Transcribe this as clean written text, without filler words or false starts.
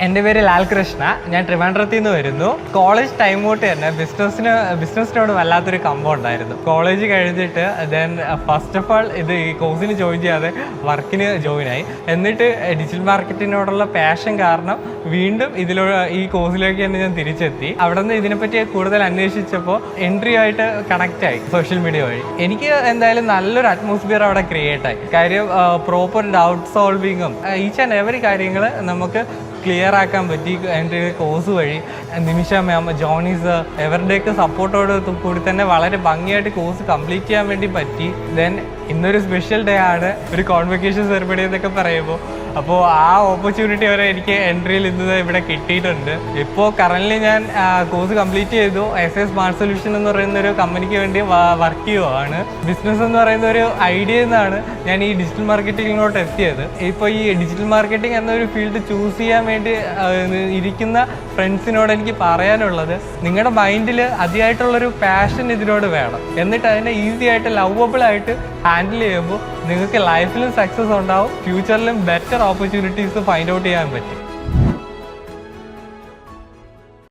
എൻ്റെ പേര് ലാൽകൃഷ്ണ. ഞാൻ ട്രിവാൻഡ്രത്തിൽ നിന്ന് വരുന്നു. കോളേജ് ടൈം തൊട്ട് തന്നെ ബിസിനസ്സിനോട് വല്ലാത്തൊരു കമ്പം ഉണ്ടായിരുന്നു. കോളേജ് കഴിഞ്ഞിട്ട് ദെൻ ഫസ്റ്റ് ഓഫ് ആൾ ഈ കോഴ്സിന് ജോയിൻ ചെയ്യാതെ വർക്കിന് ജോയിൻ ആയി. എന്നിട്ട് ഡിജിറ്റൽ മാർക്കറ്റിനോടുള്ള പാഷൻ കാരണം വീണ്ടും ഈ കോഴ്സിലേക്ക് തന്നെ ഞാൻ തിരിച്ചെത്തി. അവിടെ നിന്ന് ഇതിനെപ്പറ്റി കൂടുതൽ അന്വേഷിച്ചപ്പോൾ എൻട്രി ആയിട്ട് കണക്റ്റ് ആയി സോഷ്യൽ മീഡിയ വഴി. എനിക്ക് എന്തായാലും നല്ലൊരു അറ്റ്മോസ്ഫിയർ അവിടെ ക്രിയേറ്റ് ആയി. കാര്യം പ്രോപ്പർ ഡൗട്ട് സോൾവിങ്ങും ഈച്ച് ആൻഡ് എവറി കാര്യങ്ങൾ നമുക്ക് ക്ലിയർ ആക്കാൻ പറ്റി എൻ്റെ കോഴ്സ് വഴി. നിമിഷ മാം, ജോണി സർ, ഇവരുടെയൊക്കെ സപ്പോർട്ടോട് കൂടി തന്നെ വളരെ ഭംഗിയായിട്ട് കോഴ്സ് കംപ്ലീറ്റ് ചെയ്യാൻ വേണ്ടി പറ്റി. ദെൻ ഇന്നൊരു സ്പെഷ്യൽ ഡേ ആണ്, ഒരു കോൺവെക്കേഷൻ സെറിമണി എന്നൊക്കെ പറയുമ്പോൾ. അപ്പോൾ ആ ഓപ്പർച്യൂണിറ്റി വരെ എനിക്ക് എൻട്രിയിൽ ഇന്ന് ഇവിടെ കിട്ടിയിട്ടുണ്ട്. ഇപ്പോൾ കറൻ്റ്ലി ഞാൻ കോഴ്സ് കംപ്ലീറ്റ് ചെയ്തു. SS സ്മാർട്ട് സൊല്യൂഷൻ എന്ന് പറയുന്ന ഒരു കമ്പനിക്ക് വേണ്ടി വർക്ക് ചെയ്യുവാണ്. ബിസിനസ് എന്ന് പറയുന്ന ഒരു ഐഡിയയിൽ നിന്നാണ് ഞാൻ ഈ ഡിജിറ്റൽ മാർക്കറ്റിങ്ങിലോട്ട് എത്തിയത്. ഇപ്പോൾ ഈ ഡിജിറ്റൽ മാർക്കറ്റിംഗ് എന്നൊരു ഫീൽഡ് ചൂസ് ചെയ്യാൻ വേണ്ടി ഇരിക്കുന്ന ഫ്രണ്ട്സിനോട് എനിക്ക് പറയാനുള്ളത്, നിങ്ങളുടെ മൈൻഡിൽ അതിയായിട്ടുള്ളൊരു പാഷൻ ഇതിനോട് വേണം. എന്നിട്ട് അതിനെ ഈസി ആയിട്ട് ലവബിൾ ആയിട്ട് ഹാൻഡിൽ ചെയ്യുമ്പോൾ നിങ്ങൾക്ക് ലൈഫിലും സക്സസ് ഉണ്ടാവും, ഫ്യൂച്ചറിലും ബെറ്റർ ഓപ്പർച്യൂണിറ്റീസ് ഫൈൻഡ് ഔട്ട് ചെയ്യാൻ പറ്റും.